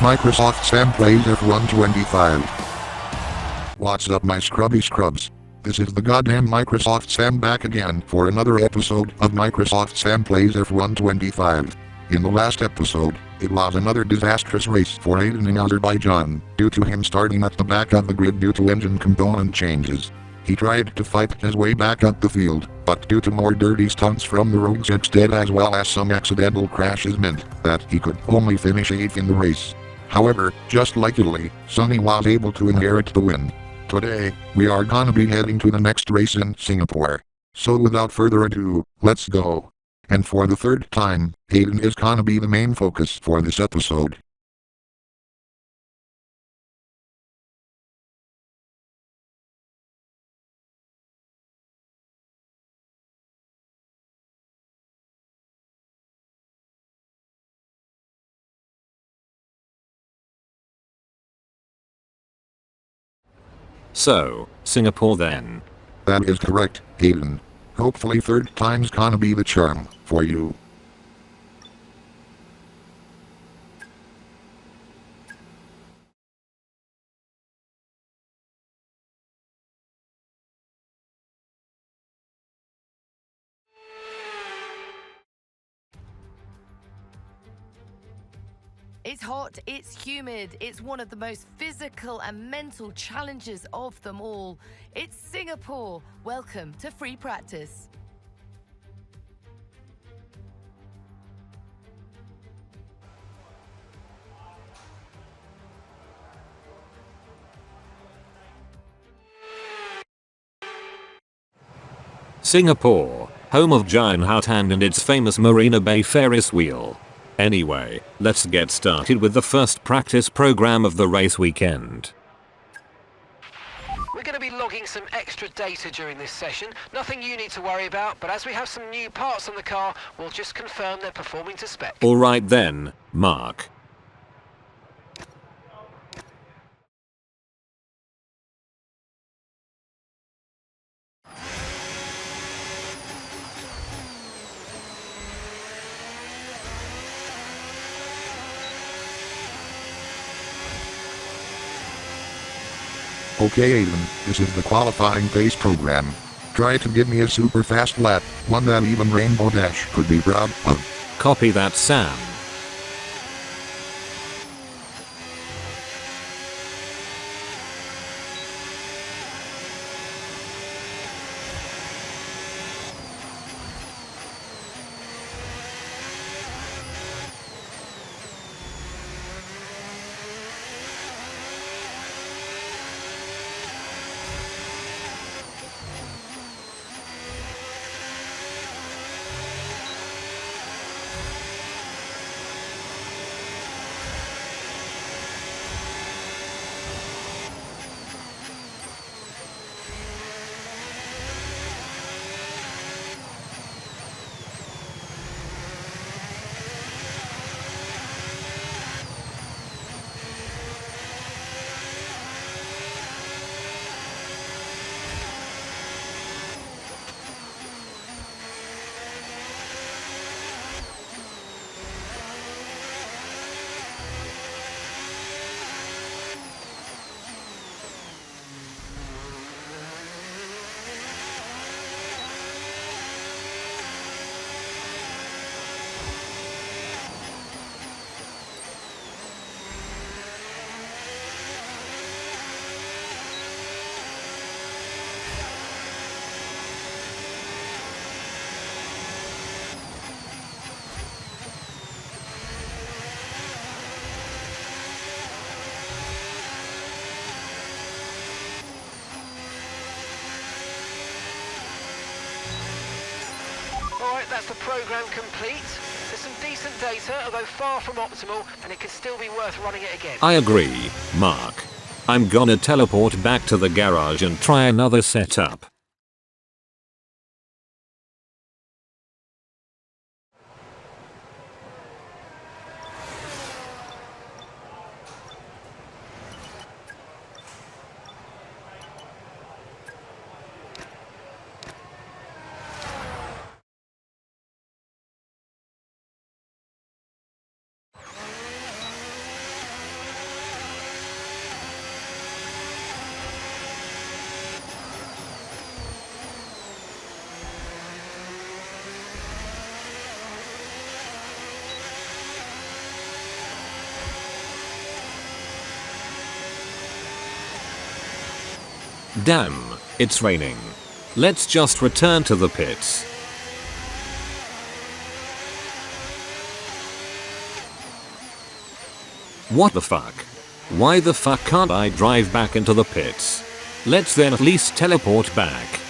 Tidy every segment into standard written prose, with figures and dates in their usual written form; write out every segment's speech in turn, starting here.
Microsoft Sam plays F125. What's up my scrubby scrubs? This is the goddamn Microsoft Sam back again for another episode of Microsoft Sam plays F125. In the last episode, it was another disastrous race for Aiden in Azerbaijan, due to him starting at the back of the grid due to engine component changes. He tried to fight his way back up the field, but due to more dirty stunts from the rogue sextet as well as some accidental crashes meant that he could only finish 8th in the race. However, just like Italy, Sonny was able to inherit the win. Today, we are gonna be heading to the next race in Singapore. So without further ado, let's go. And for the third time, Aiden is gonna be the main focus for this episode. So, Singapore then. That is correct, Aiden. Hopefully third time's gonna be the charm for you. It's hot, it's humid, it's one of the most physical and mental challenges of them all. It's Singapore. Welcome to free practice. Singapore, home of giant hot hand and its famous Marina Bay Ferris wheel. Anyway, let's get started with the first practice program of the race weekend. We're going to be logging some extra data during this session. Nothing you need to worry about, but as we have some new parts on the car, we'll just confirm they're performing to spec. Alright then, Mark. Okay Aiden, this is the qualifying pace program. Try to give me a super fast lap, one that even Rainbow Dash could be proud of. Copy that, Sam. Alright, that's the program complete. There's some decent data, although far from optimal, and it could still be worth running it again. I agree, Mark. I'm gonna teleport back to the garage and try another setup. Damn, it's raining. Let's just return to the pits. What the fuck? Why the fuck can't I drive back into the pits? Let's then at least teleport back.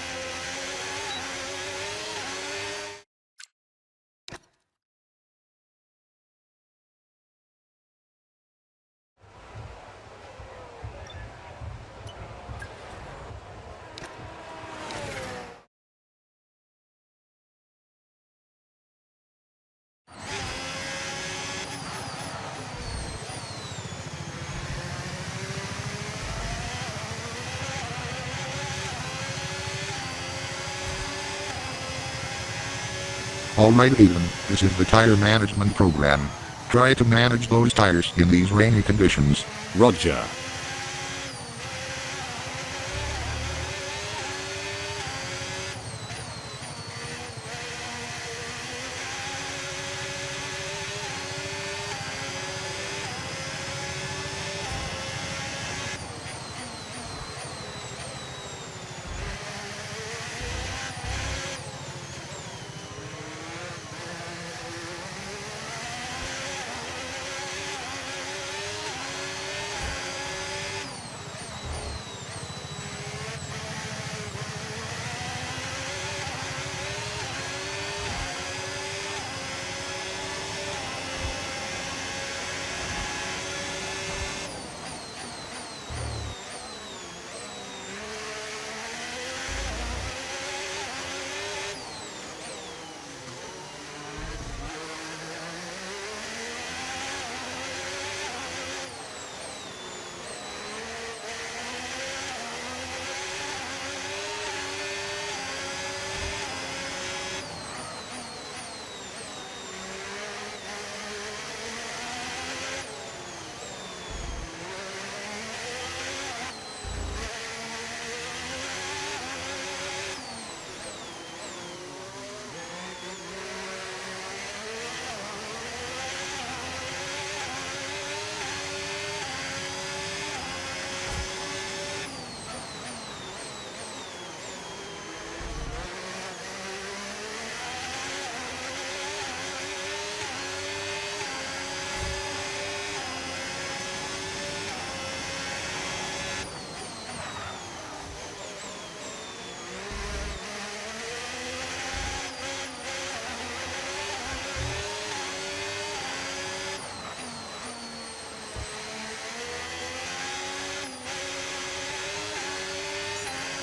Alright Aiden, this is the tire management program. Try to manage those tires in these rainy conditions. Roger.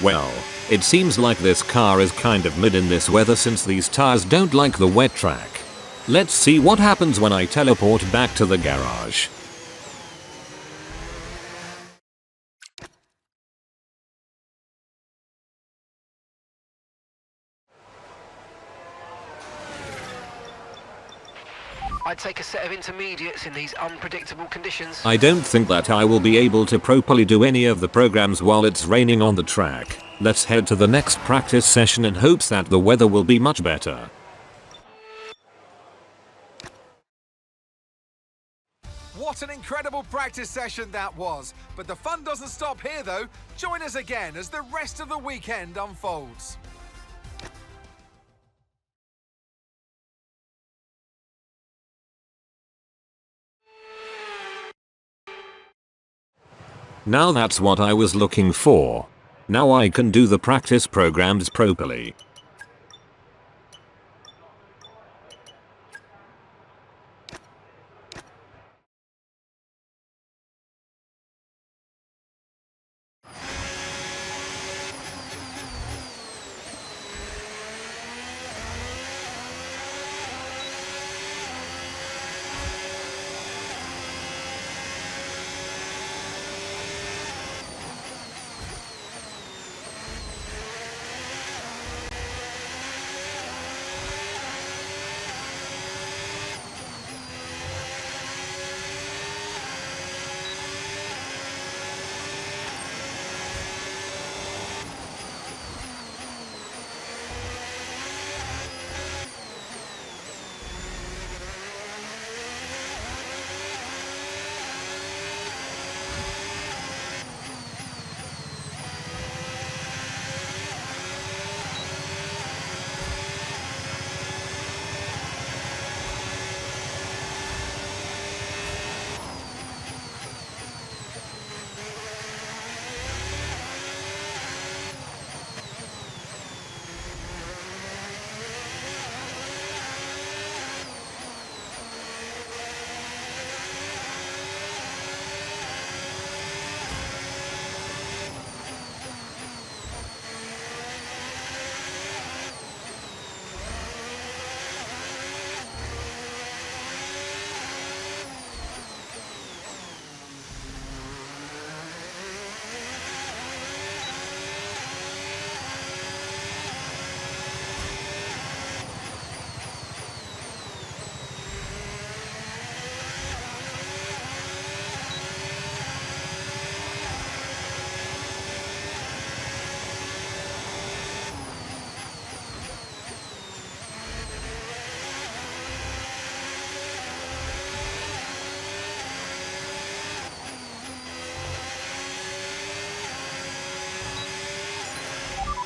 Well, it seems like this car is kind of mid in this weather since these tires don't like the wet track. Let's see what happens when I teleport back to the garage. I'd take a set of intermediates in these unpredictable conditions. I don't think that I will be able to properly do any of the programs while it's raining on the track. Let's head to the next practice session in hopes that the weather will be much better. What an incredible practice session that was. But the fun doesn't stop here though. Join us again as the rest of the weekend unfolds. Now that's what I was looking for. Now I can do the practice programs properly.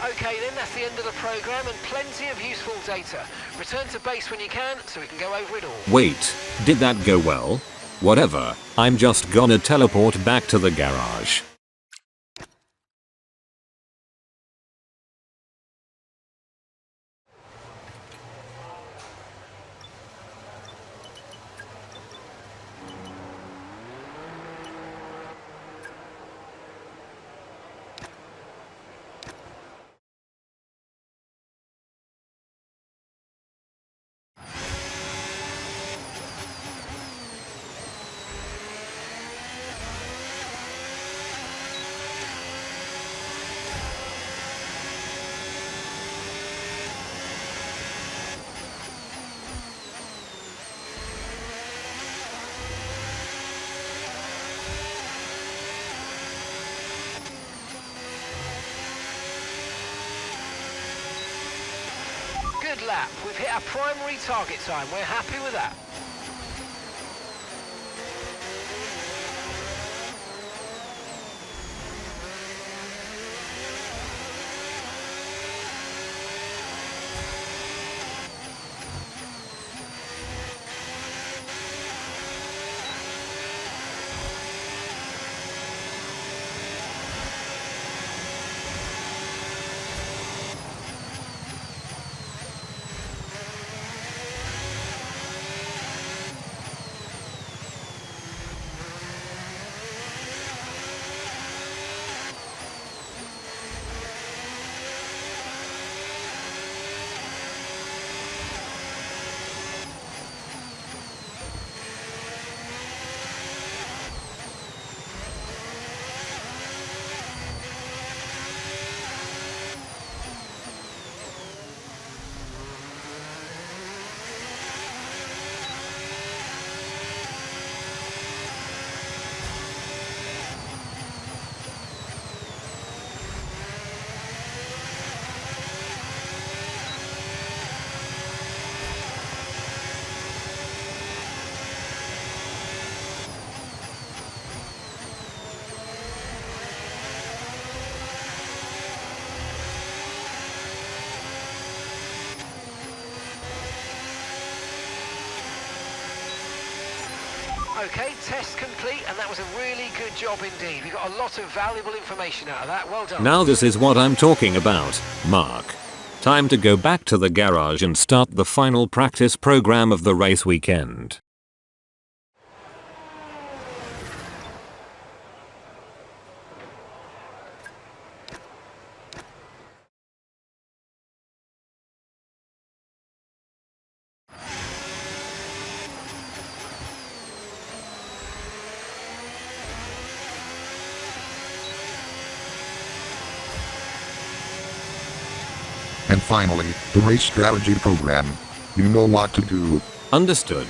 Okay then, that's the end of the programme and plenty of useful data. Return to base when you can so we can go over it all. Wait, did that go well? Whatever, I'm just gonna teleport back to the garage. Good lap. We've hit our primary target time. We're happy with that. Okay, test complete, and that was a really good job indeed. We got a lot of valuable information out of that. Well done. Now this is what I'm talking about, Mark. Time to go back to the garage and start the final practice program of the race weekend. And finally, the race strategy program. You know what to do. Understood.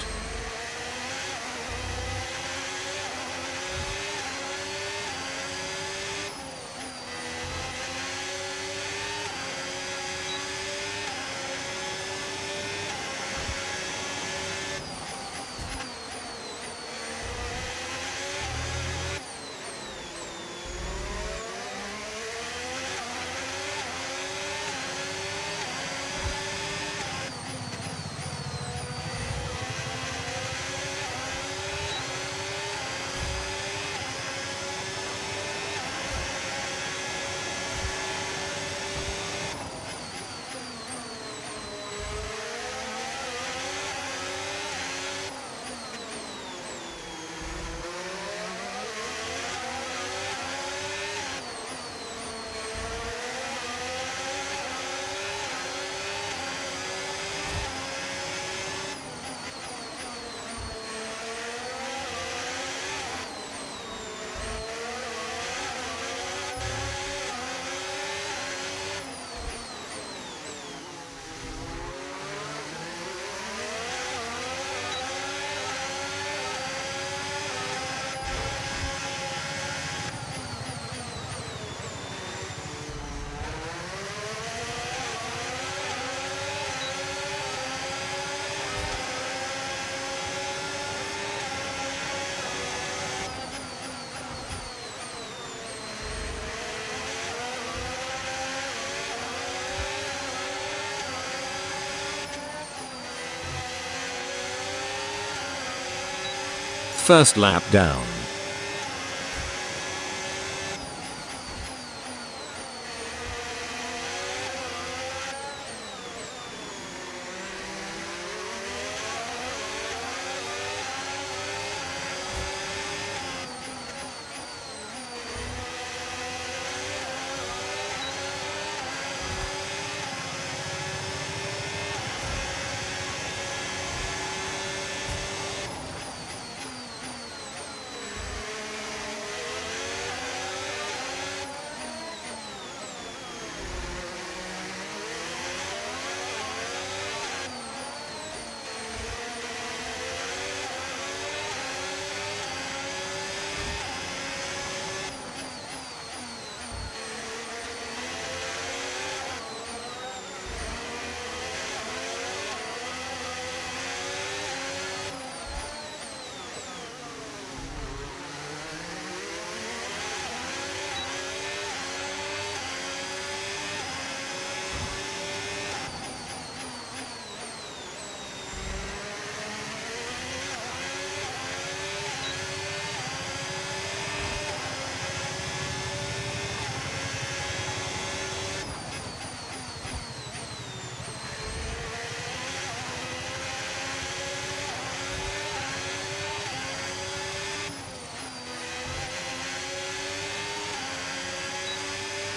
First lap down.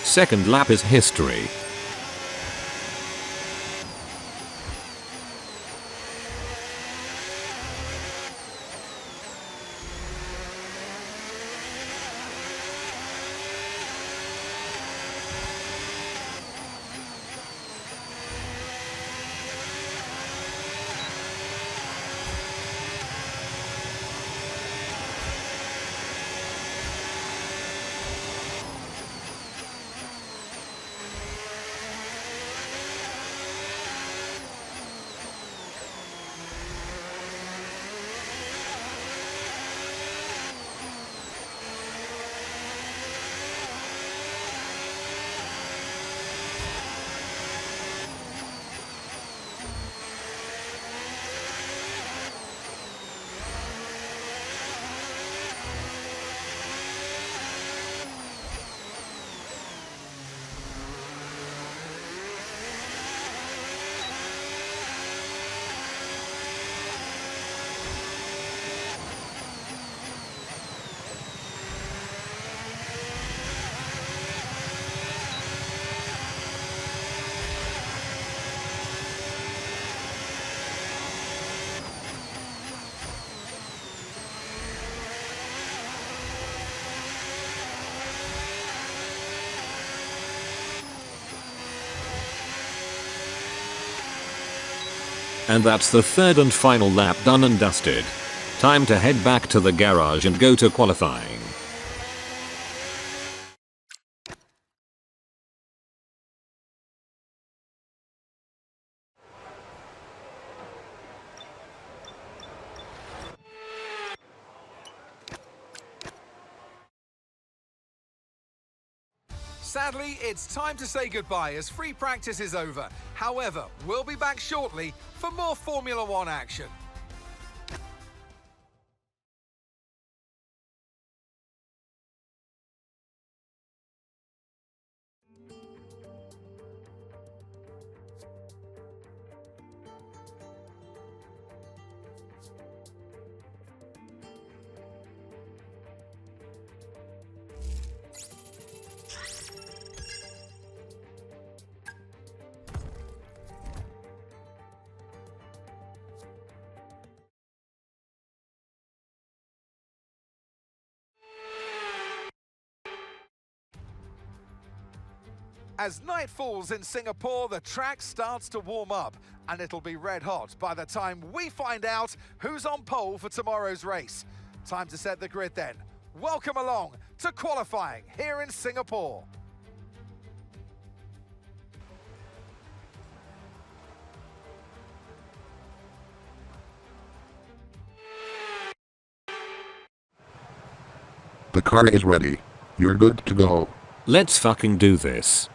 Second lap is history. And that's the third and final lap done and dusted. Time to head back to the garage and go to qualifying. Sadly, it's time to say goodbye as free practice is over. However, we'll be back shortly for more Formula One action. As night falls in Singapore, the track starts to warm up, and it'll be red hot by the time we find out who's on pole for tomorrow's race. Time to set the grid then. Welcome along to qualifying here in Singapore. The car is ready. You're good to go. Let's fucking do this.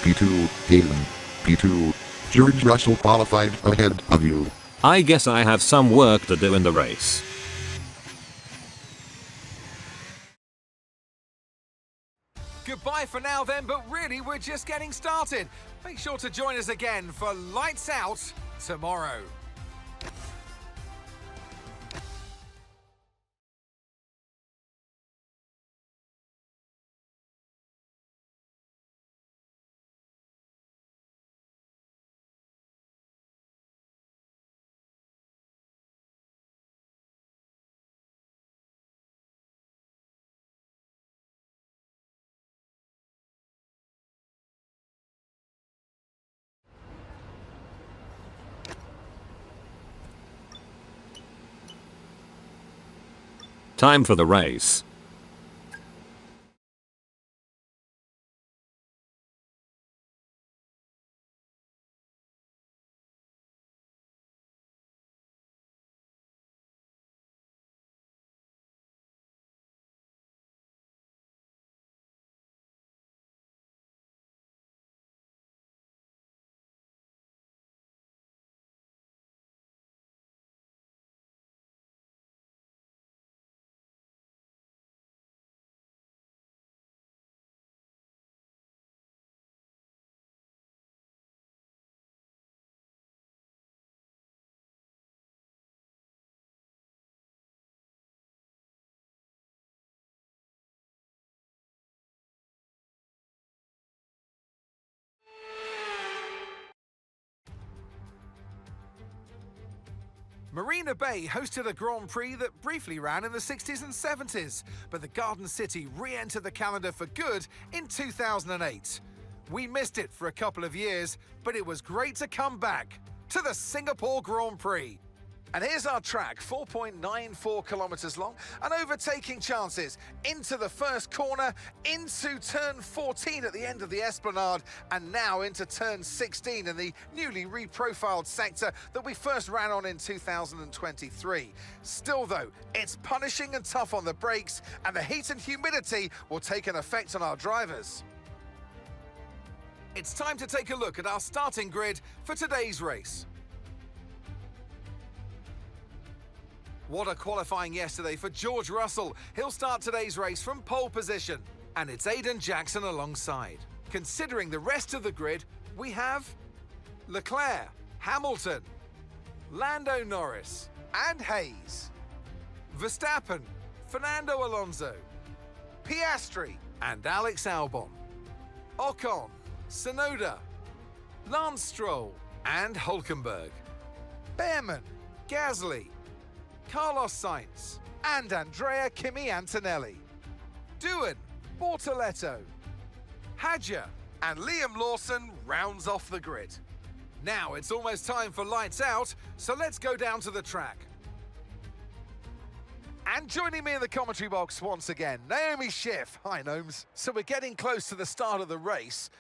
P2, Aiden. P2. George Russell qualified ahead of you. I guess I have some work to do in the race. Goodbye for now then, but really we're just getting started. Make sure to join us again for Lights Out tomorrow. Time for the race. Marina Bay hosted a Grand Prix that briefly ran in the 60s and 70s, but the Garden City re-entered the calendar for good in 2008. We missed it for a couple of years, but it was great to come back to the Singapore Grand Prix. And here's our track, 4.94 kilometers long, and overtaking chances into the first corner, into turn 14 at the end of the Esplanade, and now into turn 16 in the newly reprofiled sector that we first ran on in 2023. Still though, it's punishing and tough on the brakes, and the heat and humidity will take an effect on our drivers. It's time to take a look at our starting grid for today's race. What a qualifying yesterday for George Russell. He'll start today's race from pole position. And it's Aiden Jackson alongside. Considering the rest of the grid, we have Leclerc, Hamilton, Lando Norris, and Hayes, Verstappen, Fernando Alonso, Piastri, and Alex Albon, Ocon, Tsunoda, Lance Stroll, and Hülkenberg, Behrman, Gasly, Carlos Sainz, and Andrea Kimi Antonelli, Doohan, Bortoletto, Hadjar, and Liam Lawson rounds off the grid. Now it's almost time for lights out, so let's go down to the track. And joining me in the commentary box once again, Naomi Schiff. Hi, Gnomes. So we're getting close to the start of the race.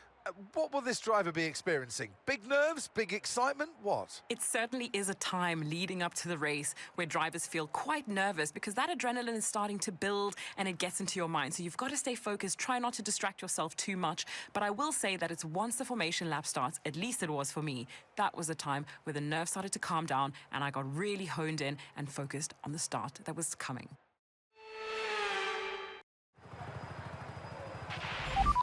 What will this driver be experiencing? Big nerves? Big excitement? What? It certainly is a time leading up to the race where drivers feel quite nervous because that adrenaline is starting to build and it gets into your mind. So you've got to stay focused, try not to distract yourself too much. But I will say that it's once the formation lap starts, at least it was for me, that was a time where the nerves started to calm down and I got really honed in and focused on the start that was coming.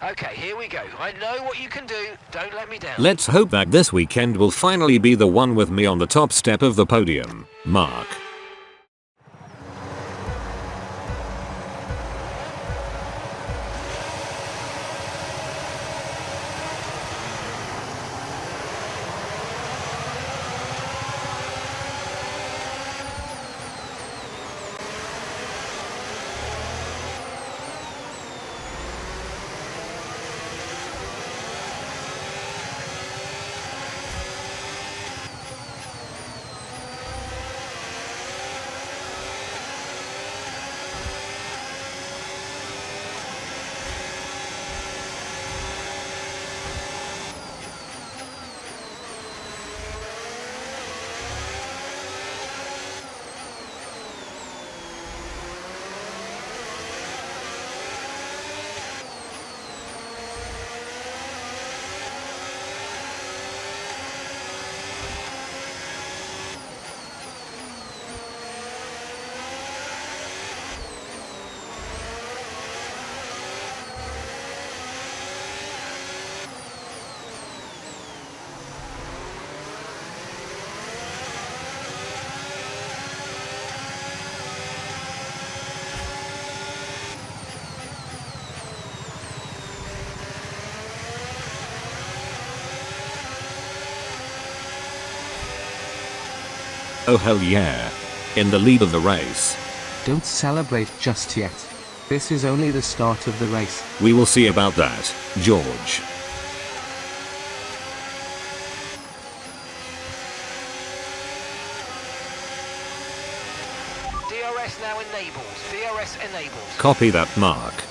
Okay, here we go. I know what you can do. Don't let me down. Let's hope that this weekend will finally be the one with me on the top step of the podium. Mark. Oh hell yeah. In the lead of the race. Don't celebrate just yet. This is only the start of the race. We will see about that, George. DRS now enabled. DRS enabled. Copy that, Mark.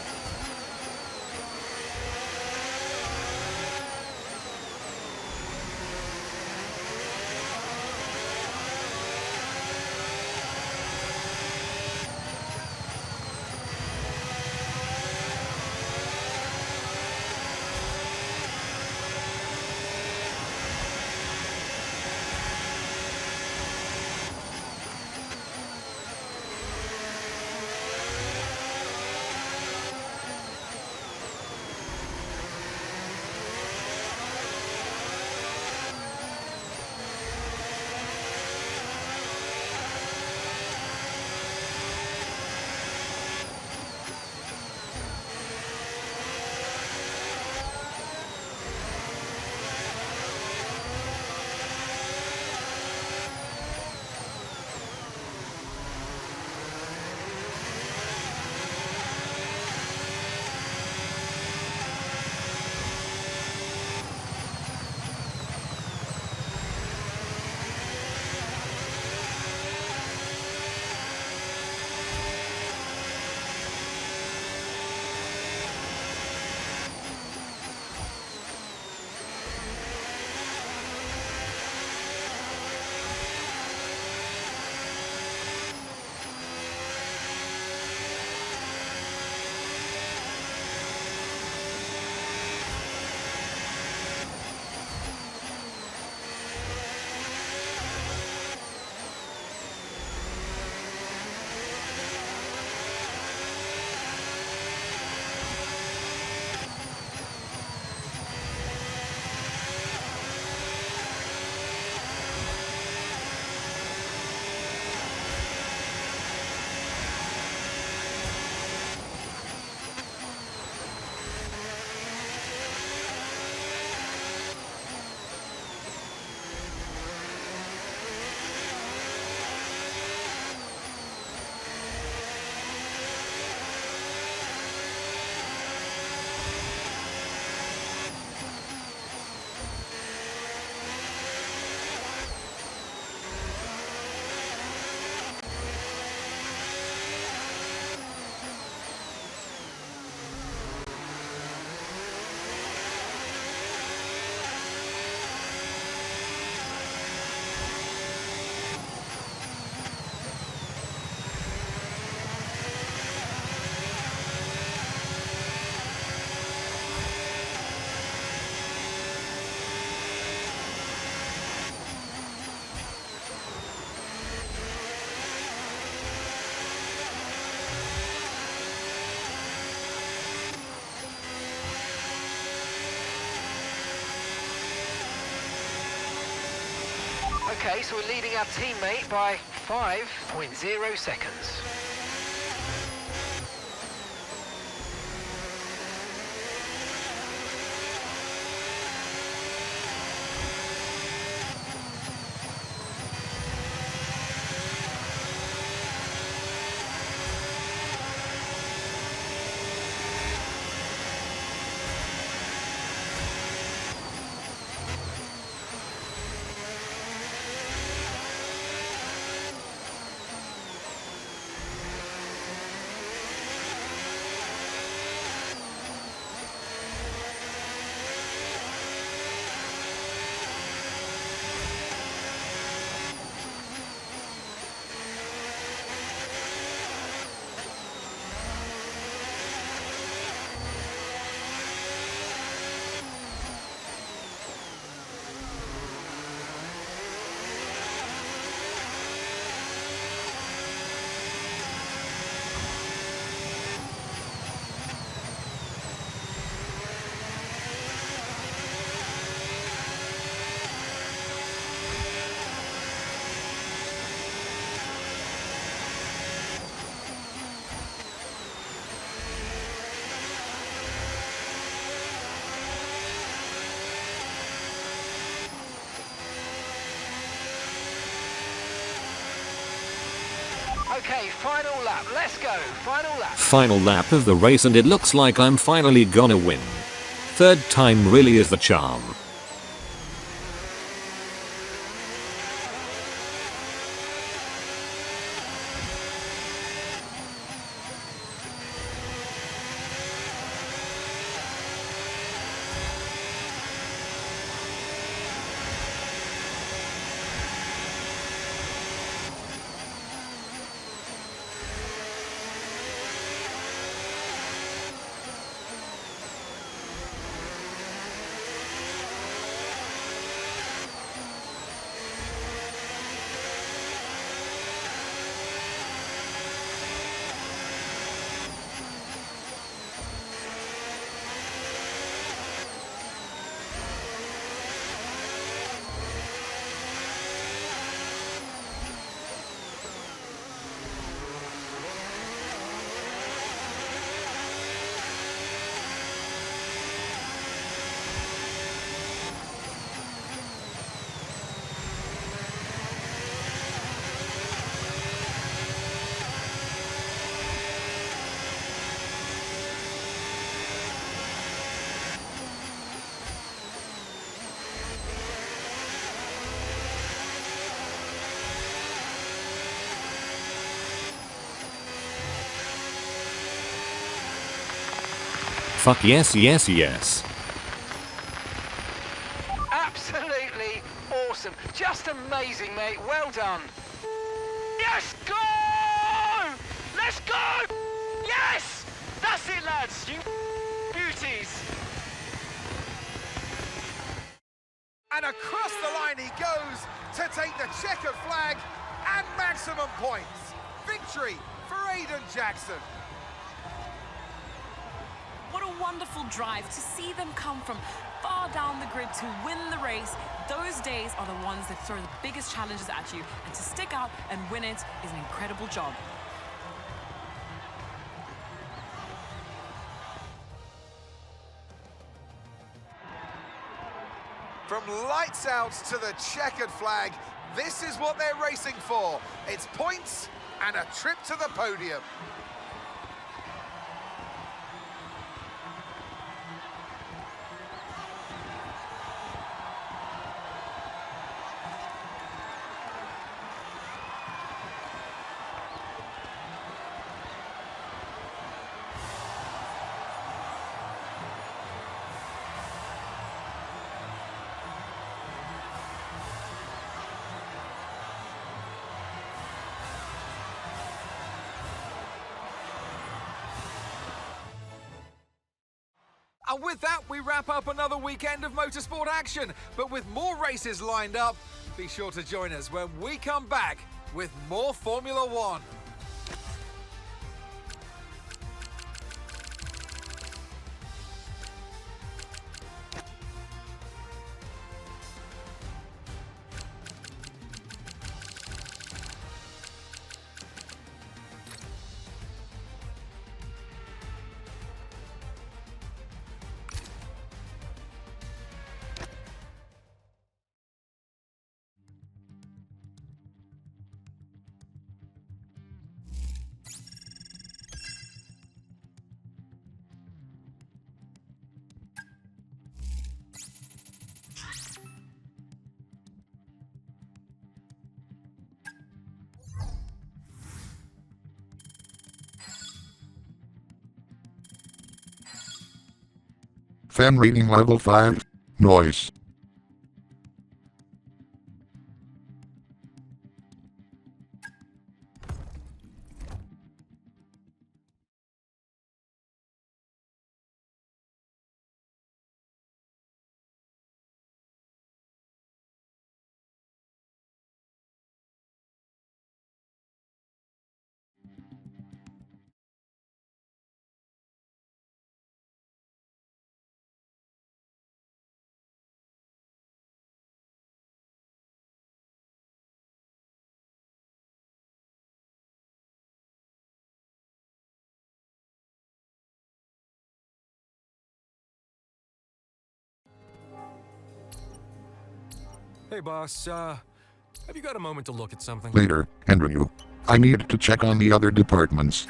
Okay, so we're leading our teammate by 5.0 seconds. Okay, final lap. Let's go. Final lap. Final lap of the race and it looks like I'm finally gonna win. Third time really is the charm. Fuck yes, yes, yes. Absolutely awesome. Just amazing, mate. Well done. Yes, go! Let's go! Yes! That's it, lads. You beauties. And across the line he goes to take the checkered flag and maximum points. Victory for Aiden Jackson. What a wonderful drive to see them come from far down the grid to win the race. Those days are the ones that throw the biggest challenges at you, and to stick out and win it is an incredible job. From lights out to the checkered flag, this is what they're racing for. It's points and a trip to the podium. And with that, we wrap up another weekend of motorsport action. But with more races lined up, be sure to join us when we come back with more Formula One. Fan rating level 5. Noise. Hey boss, Have you got a moment to look at something? Later, Andrew. I need to check on the other departments.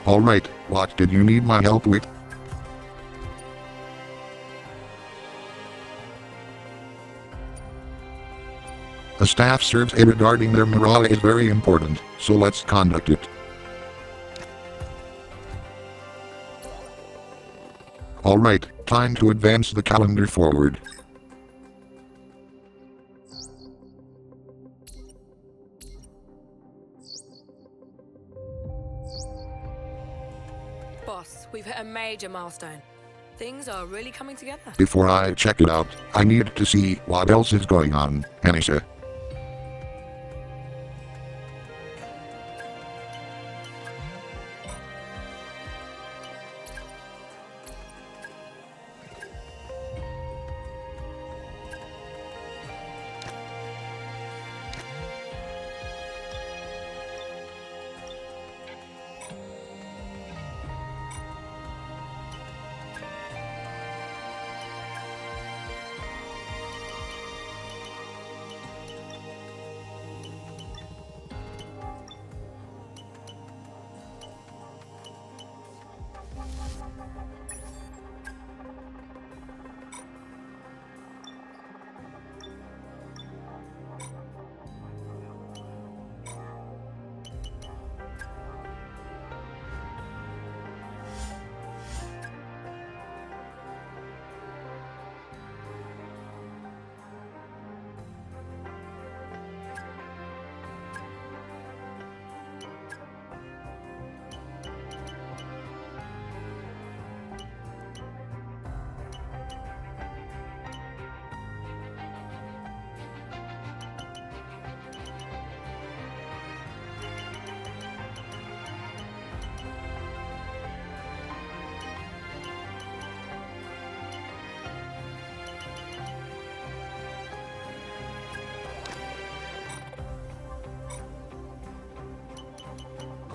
Alright, what did you need my help with? The staff survey regarding their morale is very important, so let's conduct it. Alright, time to advance the calendar forward. Boss, we've hit a major milestone. Things are really coming together. Before I check it out, I need to see what else is going on, Anisha.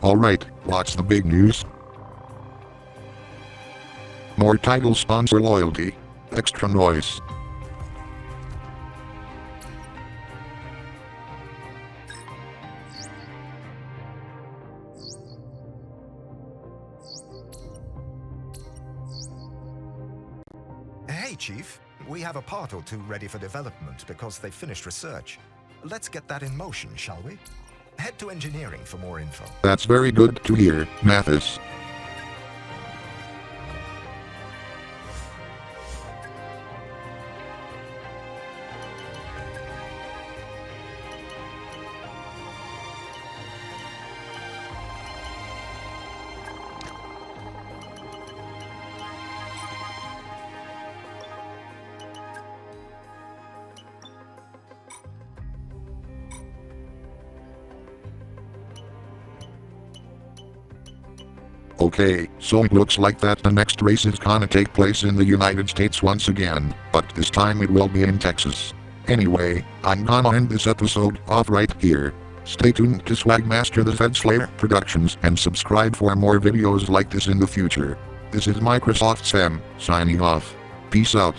Alright, what's the big news? More title sponsor loyalty. Extra noise. Hey, Chief. We have a part or two ready for development because they finished research. Let's get that in motion, shall we? Head to engineering for more info. That's very good to hear, Mathis. Okay, so it looks like that the next race is gonna take place in the United States once again, but this time it will be in Texas. Anyway, I'm gonna end this episode off right here. Stay tuned to Swagmaster the Fed Slayer Productions and subscribe for more videos like this in the future. This is Microsoft Sam, signing off. Peace out.